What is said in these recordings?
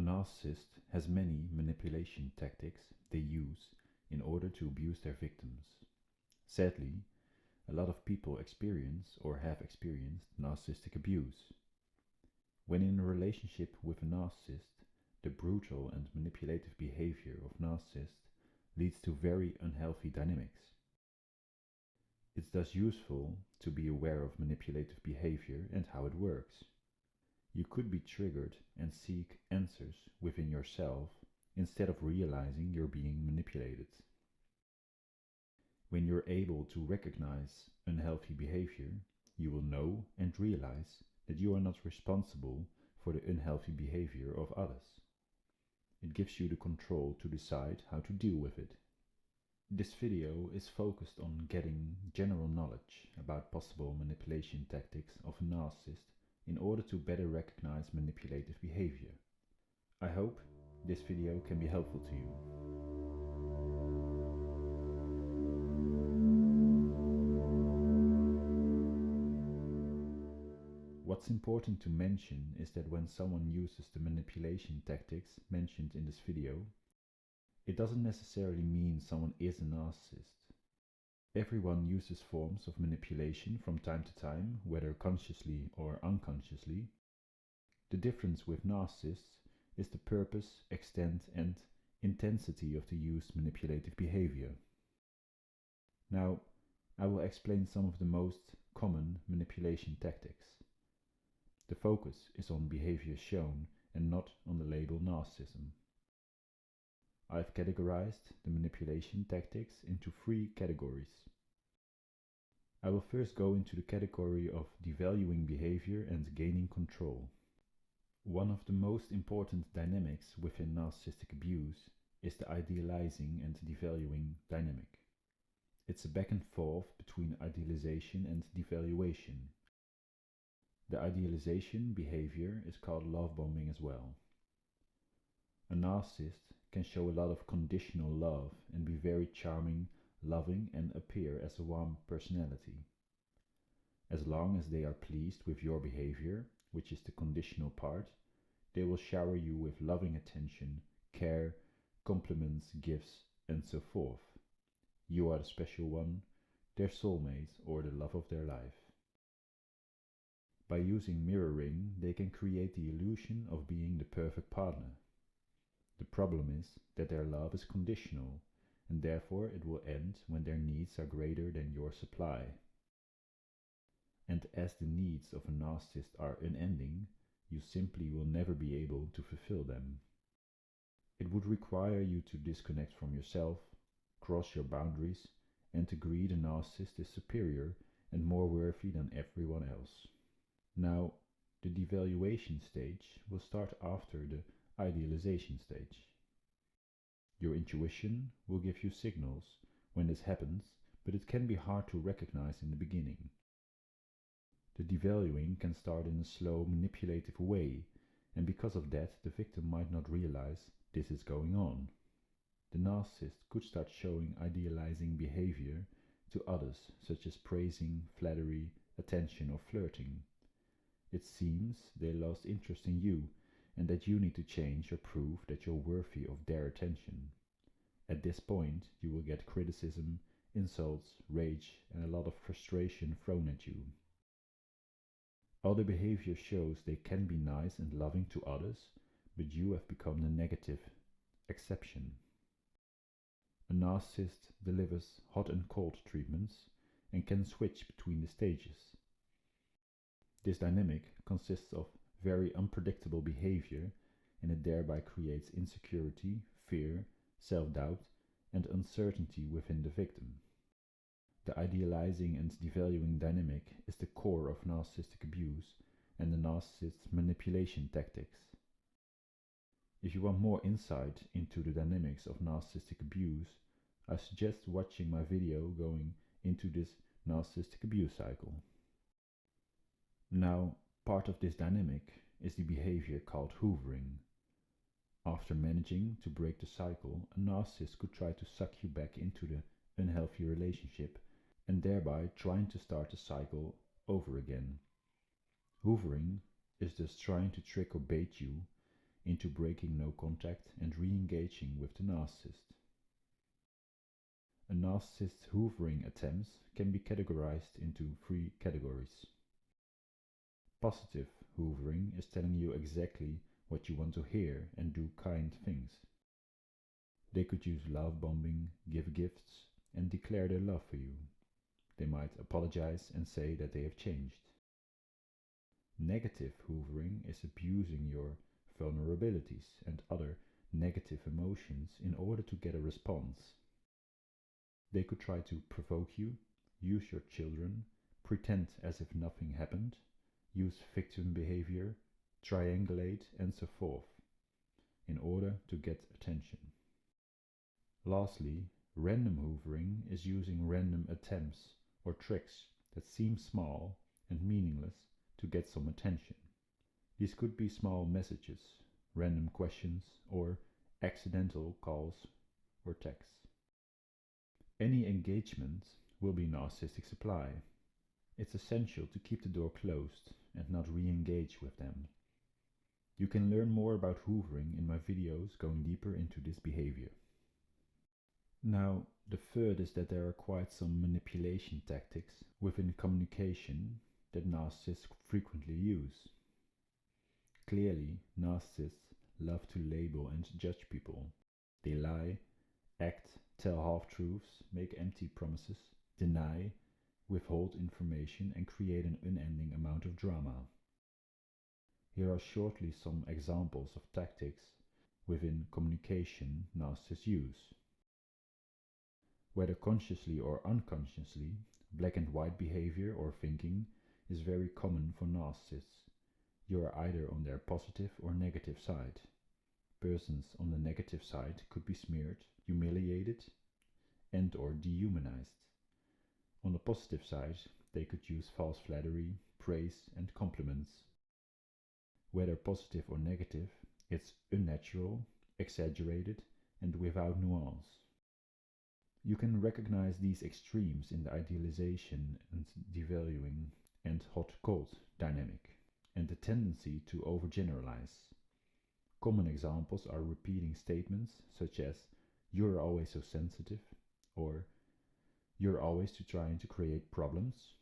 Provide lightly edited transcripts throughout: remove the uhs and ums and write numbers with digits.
narcissist has many manipulation tactics they use in order to abuse their victims. Sadly, a lot of people experience or have experienced narcissistic abuse. When in a relationship with a narcissist, the brutal and manipulative behavior of narcissists leads to very unhealthy dynamics. It's thus useful to be aware of manipulative behavior and how it works. You could be triggered and seek answers within yourself instead of realizing you're being manipulated. When you're able to recognize unhealthy behavior, you will know and realize that you are not responsible for the unhealthy behavior of others. It gives you the control to decide how to deal with it. This video is focused on getting general knowledge about possible manipulation tactics of a narcissist in order to better recognize manipulative behavior. I hope this video can be helpful to you. What's important to mention is that when someone uses the manipulation tactics mentioned in this video, it doesn't necessarily mean someone is a narcissist. Everyone uses forms of manipulation from time to time, whether consciously or unconsciously. The difference with narcissists is the purpose, extent, and intensity of the used manipulative behavior. Now, I will explain some of the most common manipulation tactics. The focus is on behavior shown and not on the label narcissism. I've categorized the manipulation tactics into 3 categories. I will first go into the category of devaluing behavior and gaining control. One of the most important dynamics within narcissistic abuse is the idealizing and devaluing dynamic. It's a back and forth between idealization and devaluation. The idealization behavior is called love bombing as well. A narcissist can show a lot of conditional love and be very charming, loving, and appear as a warm personality. As long as they are pleased with your behavior, which is the conditional part, they will shower you with loving attention, care, compliments, gifts, and so forth. You are the special one, their soulmate, or the love of their life. By using mirroring, they can create the illusion of being the perfect partner. The problem is that their love is conditional, and therefore it will end when their needs are greater than your supply. And as the needs of a narcissist are unending, you simply will never be able to fulfill them. It would require you to disconnect from yourself, cross your boundaries, and agree the narcissist is superior and more worthy than everyone else. Now, the devaluation stage will start after the idealization stage. Your intuition will give you signals when this happens, but it can be hard to recognize in the beginning. The devaluing can start in a slow, manipulative way, and because of that, the victim might not realize this is going on. The narcissist could start showing idealizing behavior to others, such as praising, flattery, attention, or flirting. It seems they lost interest in you, and that you need to change or prove that you're worthy of their attention. At this point, you will get criticism, insults, rage, and a lot of frustration thrown at you. All the behavior shows they can be nice and loving to others, but you have become the negative exception. A narcissist delivers hot and cold treatments and can switch between the stages. This dynamic consists of very unpredictable behavior, and it thereby creates insecurity, fear, self-doubt, and uncertainty within the victim. The idealizing and devaluing dynamic is the core of narcissistic abuse and the narcissist's manipulation tactics. If you want more insight into the dynamics of narcissistic abuse, I suggest watching my video going into this narcissistic abuse cycle. Now, part of this dynamic is the behavior called hoovering. After managing to break the cycle, a narcissist could try to suck you back into the unhealthy relationship and thereby trying to start the cycle over again. Hoovering is just trying to trick or bait you into breaking no contact and re-engaging with the narcissist. A narcissist's hoovering attempts can be categorized into 3 categories. Positive hoovering is telling you exactly what you want to hear and do kind things. They could use love bombing, give gifts, and declare their love for you. They might apologize and say that they have changed. Negative hoovering is abusing your vulnerabilities and other negative emotions in order to get a response. They could try to provoke you, use your children, pretend as if nothing happened, use victim behavior, triangulate, and so forth, in order to get attention. Lastly, random hoovering is using random attempts or tricks that seem small and meaningless to get some attention. These could be small messages, random questions, or accidental calls or texts. Any engagement will be narcissistic supply. It's essential to keep the door closed and not re-engage with them. You can learn more about hoovering in my videos going deeper into this behavior. Now, the third is that there are quite some manipulation tactics within communication that narcissists frequently use. Clearly, narcissists love to label and judge people. They lie, act, tell half-truths, make empty promises, deny, withhold information, and create an unending amount of drama. Here are shortly some examples of tactics within communication narcissists use. Whether consciously or unconsciously, black and white behavior or thinking is very common for narcissists. You are either on their positive or negative side. Persons on the negative side could be smeared, humiliated, and or dehumanized. On the positive side, they could use false flattery, praise, and compliments. Whether positive or negative, it's unnatural, exaggerated, and without nuance. You can recognize these extremes in the idealization and devaluing and hot-cold dynamic, and the tendency to overgeneralize. Common examples are repeating statements such as, "You're always so sensitive," or "You're always trying to create problems."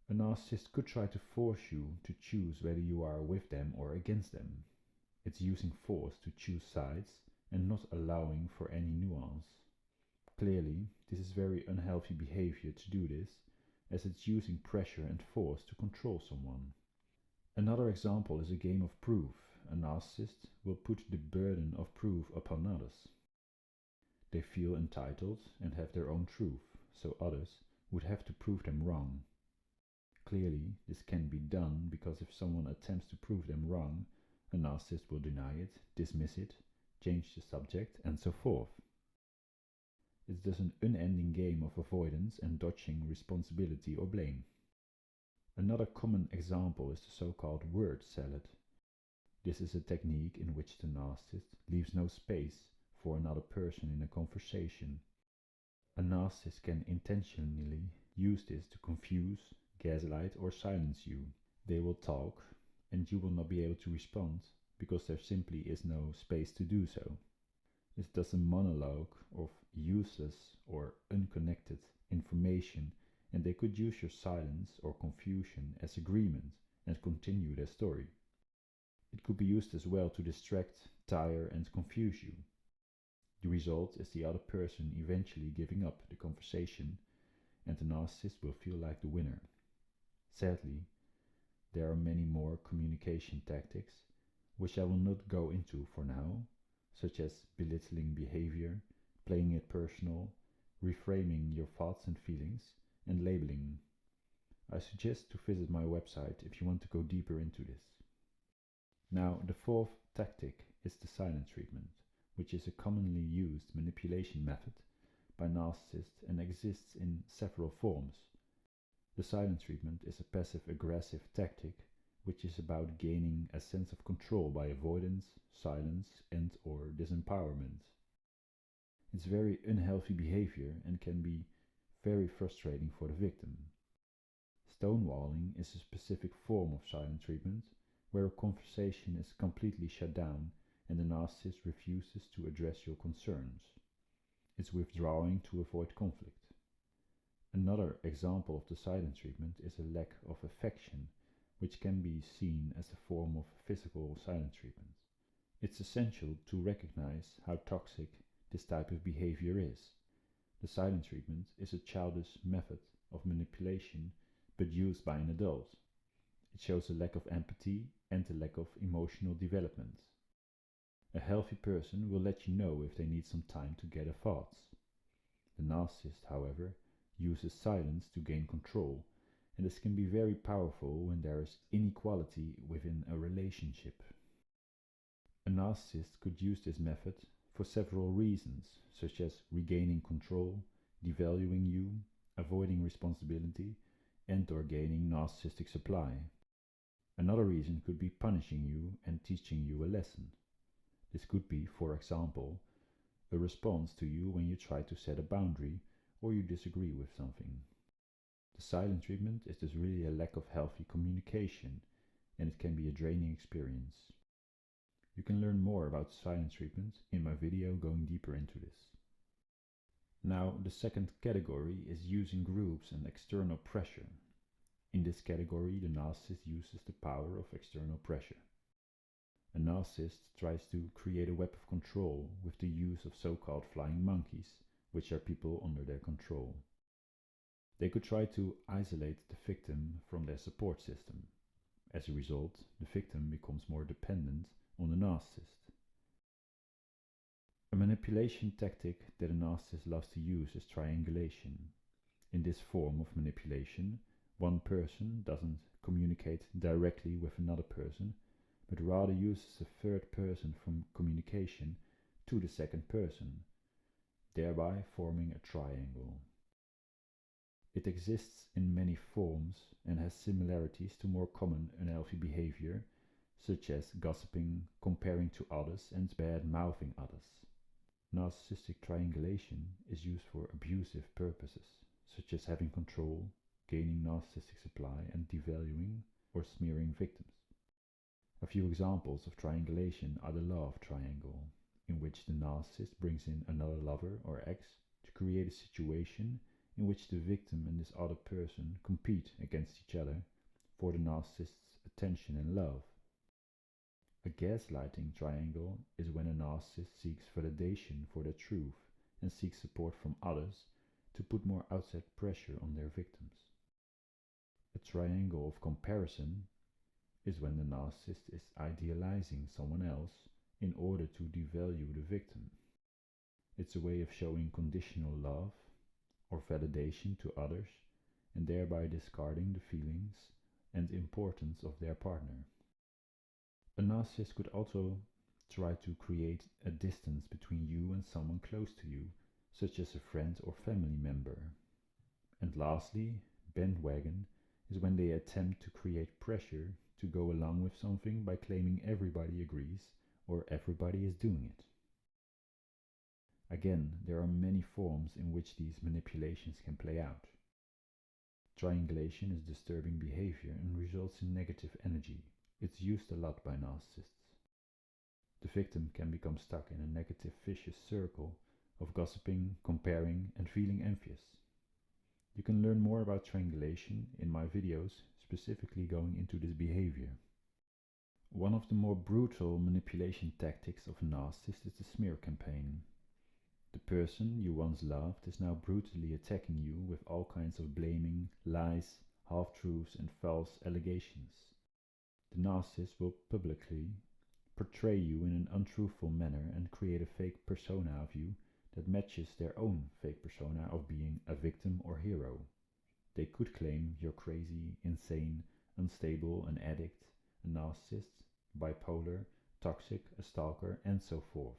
A narcissist could try to force you to choose whether you are with them or against them. It's using force to choose sides and not allowing for any nuance. Clearly, this is very unhealthy behavior to do this, as it's using pressure and force to control someone. Another example is a game of proof. A narcissist will put the burden of proof upon others. They feel entitled and have their own truth, so others would have to prove them wrong. Clearly, this can be done because if someone attempts to prove them wrong, a narcissist will deny it, dismiss it, change the subject, and so forth. It's thus an unending game of avoidance and dodging responsibility or blame. Another common example is the so-called word salad. This is a technique in which the narcissist leaves no space for another person in a conversation. A narcissist can intentionally use this to confuse, gaslight, or silence you. They will talk, and you will not be able to respond because there simply is no space to do so. It's thus a monologue of useless or unconnected information, and they could use your silence or confusion as agreement and continue their story. It could be used as well to distract, tire, and confuse you. The result is the other person eventually giving up the conversation, and the narcissist will feel like the winner. Sadly, there are many more communication tactics, which I will not go into for now, such as belittling behavior, playing it personal, reframing your thoughts and feelings, and labeling. I suggest to visit my website if you want to go deeper into this. Now, the fourth tactic is the silent treatment, which is a commonly used manipulation method by narcissists and exists in several forms. The silent treatment is a passive-aggressive tactic which is about gaining a sense of control by avoidance, silence, and/or disempowerment. It's very unhealthy behavior and can be very frustrating for the victim. Stonewalling is a specific form of silent treatment where a conversation is completely shut down and the narcissist refuses to address your concerns. It's withdrawing to avoid conflict. Another example of the silent treatment is a lack of affection, which can be seen as a form of physical silent treatment. It's essential to recognize how toxic this type of behavior is. The silent treatment is a childish method of manipulation, but used by an adult. It shows a lack of empathy and a lack of emotional development. A healthy person will let you know if they need some time to gather thoughts. The narcissist, however, uses silence to gain control, and this can be very powerful when there is inequality within a relationship. A narcissist could use this method for several reasons, such as regaining control, devaluing you, avoiding responsibility, and/or gaining narcissistic supply. Another reason could be punishing you and teaching you a lesson. This could be, for example, a response to you when you try to set a boundary or you disagree with something. The silent treatment is thus really a lack of healthy communication, and it can be a draining experience. You can learn more about silent treatment in my video going deeper into this. Now, the second category is using groups and external pressure. In this category, the narcissist uses the power of external pressure. A narcissist tries to create a web of control with the use of so-called flying monkeys, which are people under their control. They could try to isolate the victim from their support system. As a result, the victim becomes more dependent on the narcissist. A manipulation tactic that a narcissist loves to use is triangulation. In this form of manipulation, one person doesn't communicate directly with another person, but rather uses a third person from communication to the second person, thereby forming a triangle. It exists in many forms and has similarities to more common unhealthy behavior, such as gossiping, comparing to others, and bad-mouthing others. Narcissistic triangulation is used for abusive purposes, such as having control, gaining narcissistic supply, and devaluing or smearing victims. A few examples of triangulation are the love triangle, in which the narcissist brings in another lover or ex to create a situation in which the victim and this other person compete against each other for the narcissist's attention and love. A gaslighting triangle is when a narcissist seeks validation for their truth and seeks support from others to put more outside pressure on their victims. A triangle of comparison is when the narcissist is idealizing someone else in order to devalue the victim. It's a way of showing conditional love or validation to others and thereby discarding the feelings and importance of their partner. A narcissist could also try to create a distance between you and someone close to you, such as a friend or family member. And lastly, bandwagon is when they attempt to create pressure to go along with something by claiming everybody agrees or everybody is doing it. Again, there are many forms in which these manipulations can play out. Triangulation is disturbing behavior and results in negative energy. It's used a lot by narcissists. The victim can become stuck in a negative vicious circle of gossiping, comparing, and feeling envious. You can learn more about triangulation in my videos specifically going into this behavior. One of the more brutal manipulation tactics of a narcissist is the smear campaign. The person you once loved is now brutally attacking you with all kinds of blaming, lies, half-truths, and false allegations. The narcissist will publicly portray you in an untruthful manner and create a fake persona of you that matches their own fake persona of being a victim or hero. They could claim you're crazy, insane, unstable, an addict, a narcissist, bipolar, toxic, a stalker, and so forth.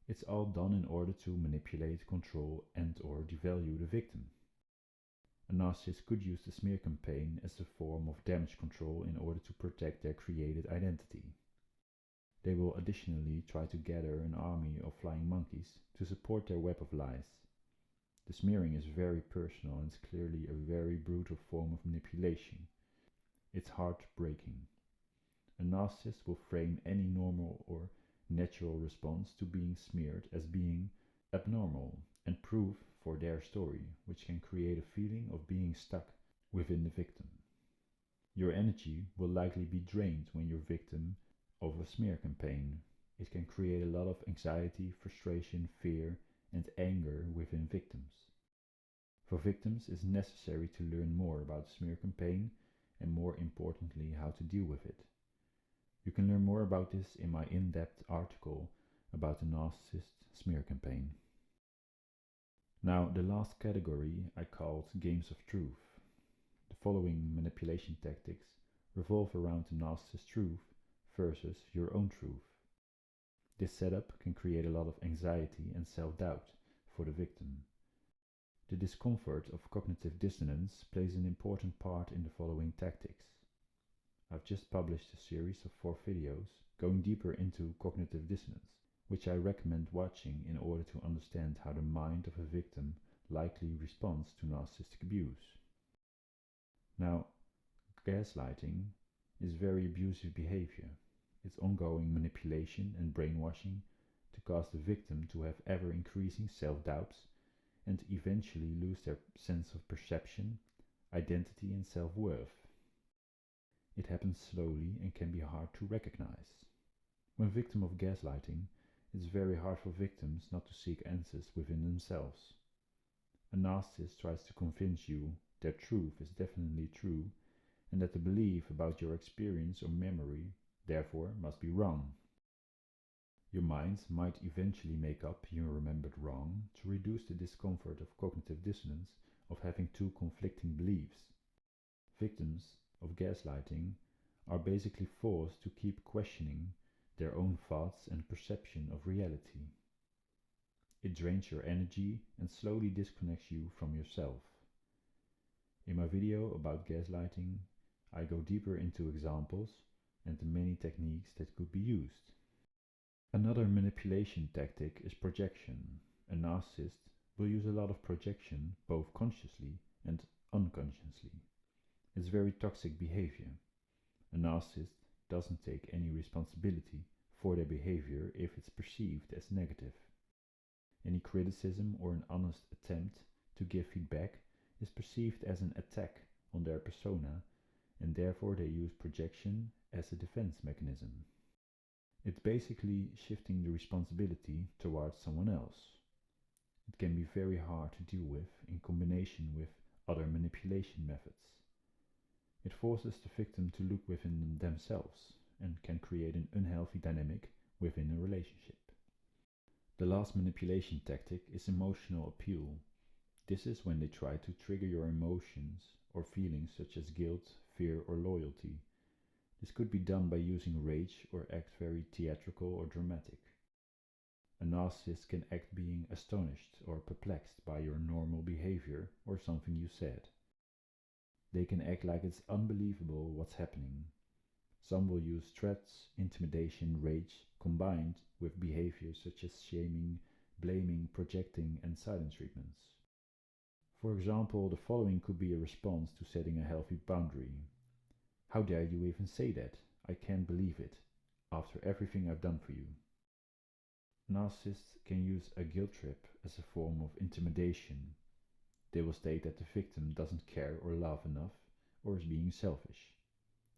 It's all done in order to manipulate, control, and/or devalue the victim. A narcissist could use the smear campaign as a form of damage control in order to protect their created identity. They will additionally try to gather an army of flying monkeys to support their web of lies. The smearing is very personal and is clearly a very brutal form of manipulation. It's heartbreaking. A narcissist will frame any normal or natural response to being smeared as being abnormal and proof for their story, which can create a feeling of being stuck within the victim. Your energy will likely be drained when you're victim of a smear campaign. It can create a lot of anxiety, frustration, fear, and anger within victims. For victims, it's necessary to learn more about the smear campaign and, more importantly, how to deal with it. You can learn more about this in my in-depth article about the narcissist smear campaign. Now, the last category I called Games of Truth. The following manipulation tactics revolve around the narcissist's truth versus your own truth. This setup can create a lot of anxiety and self-doubt for the victim. The discomfort of cognitive dissonance plays an important part in the following tactics. I've just published a series of 4 videos going deeper into cognitive dissonance, which I recommend watching in order to understand how the mind of a victim likely responds to narcissistic abuse. Now, gaslighting is very abusive behavior. It's ongoing manipulation and brainwashing to cause the victim to have ever-increasing self-doubts and eventually lose their sense of perception, identity, and self-worth. It happens slowly and can be hard to recognize. When victim of gaslighting, it's very hard for victims not to seek answers within themselves. A narcissist tries to convince you that truth is definitely true and that the belief about your experience or memory therefore must be wrong. Your mind might eventually make up you remembered wrong to reduce the discomfort of cognitive dissonance of having 2 conflicting beliefs. Victims of gaslighting are basically forced to keep questioning their own thoughts and perception of reality. It drains your energy and slowly disconnects you from yourself. In my video about gaslighting, I go deeper into examples and the many techniques that could be used. Another manipulation tactic is projection. A narcissist will use a lot of projection both consciously and unconsciously. It's very toxic behavior. A narcissist doesn't take any responsibility for their behavior if it's perceived as negative. Any criticism or an honest attempt to give feedback is perceived as an attack on their persona, and therefore they use projection as a defense mechanism. It's basically shifting the responsibility towards someone else. It can be very hard to deal with in combination with other manipulation methods. It forces the victim to look within themselves and can create an unhealthy dynamic within a relationship. The last manipulation tactic is emotional appeal. This is when they try to trigger your emotions or feelings such as guilt, fear, or loyalty. This could be done by using rage or act very theatrical or dramatic. A narcissist can act being astonished or perplexed by your normal behavior or something you said. They can act like it's unbelievable what's happening. Some will use threats, intimidation, rage, combined with behaviors such as shaming, blaming, projecting, and silence treatments. For example, the following could be a response to setting a healthy boundary. How dare you even say that? I can't believe it, after everything I've done for you. Narcissists can use a guilt trip as a form of intimidation. They will state that the victim doesn't care or love enough or is being selfish.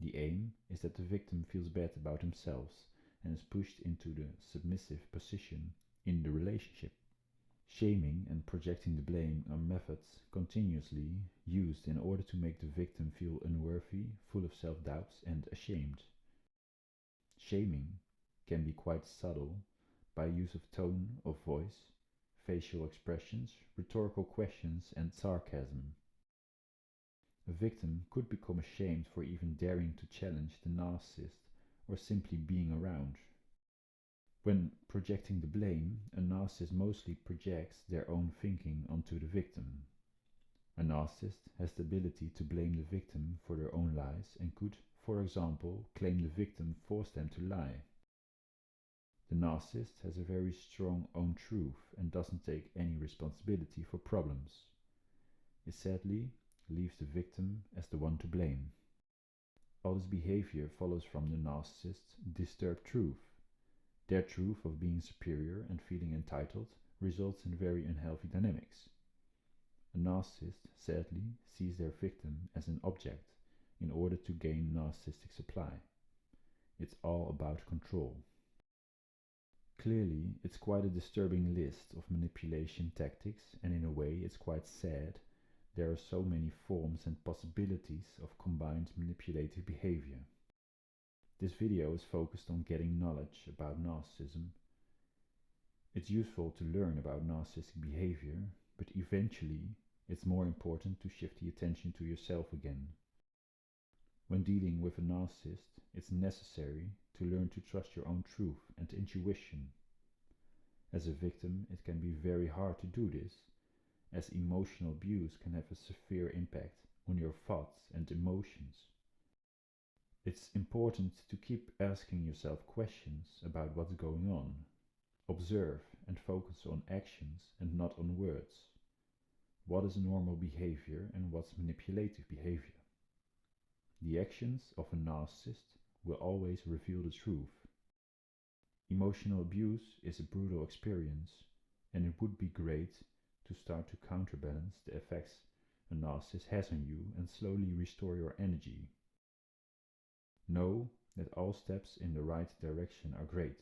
The aim is that the victim feels bad about themselves and is pushed into the submissive position in the relationship. Shaming and projecting the blame are methods continuously used in order to make the victim feel unworthy, full of self-doubts, and ashamed. Shaming can be quite subtle by use of tone of voice, facial expressions, rhetorical questions, and sarcasm. A victim could become ashamed for even daring to challenge the narcissist or simply being around. When projecting the blame, a narcissist mostly projects their own thinking onto the victim. A narcissist has the ability to blame the victim for their own lies and could, for example, claim the victim forced them to lie. The narcissist has a very strong own truth and doesn't take any responsibility for problems. It sadly leaves the victim as the one to blame. All this behavior follows from the narcissist's disturbed truth. Their truth of being superior and feeling entitled results in very unhealthy dynamics. A narcissist, sadly, sees their victim as an object in order to gain narcissistic supply. It's all about control. Clearly, it's quite a disturbing list of manipulation tactics, and in a way it's quite sad there are so many forms and possibilities of combined manipulative behavior. This video is focused on getting knowledge about narcissism. It's useful to learn about narcissistic behavior, but eventually it's more important to shift the attention to yourself again. When dealing with a narcissist, it's necessary to learn to trust your own truth and intuition. As a victim, it can be very hard to do this, as emotional abuse can have a severe impact on your thoughts and emotions. It's important to keep asking yourself questions about what's going on. Observe and focus on actions and not on words. What is normal behavior and what's manipulative behavior? The actions of a narcissist will always reveal the truth. Emotional abuse is a brutal experience, and it would be great to start to counterbalance the effects a narcissist has on you and slowly restore your energy. Know that all steps in the right direction are great.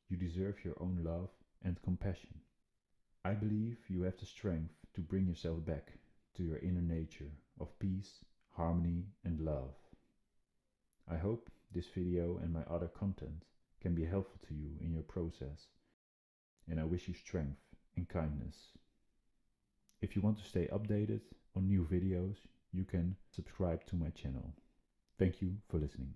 You deserve your own love and compassion. I believe you have the strength to bring yourself back to your inner nature of peace, harmony, and love. I hope this video and my other content can be helpful to you in your process, and I wish you strength and kindness. If you want to stay updated on new videos, you can subscribe to my channel. Thank you for listening.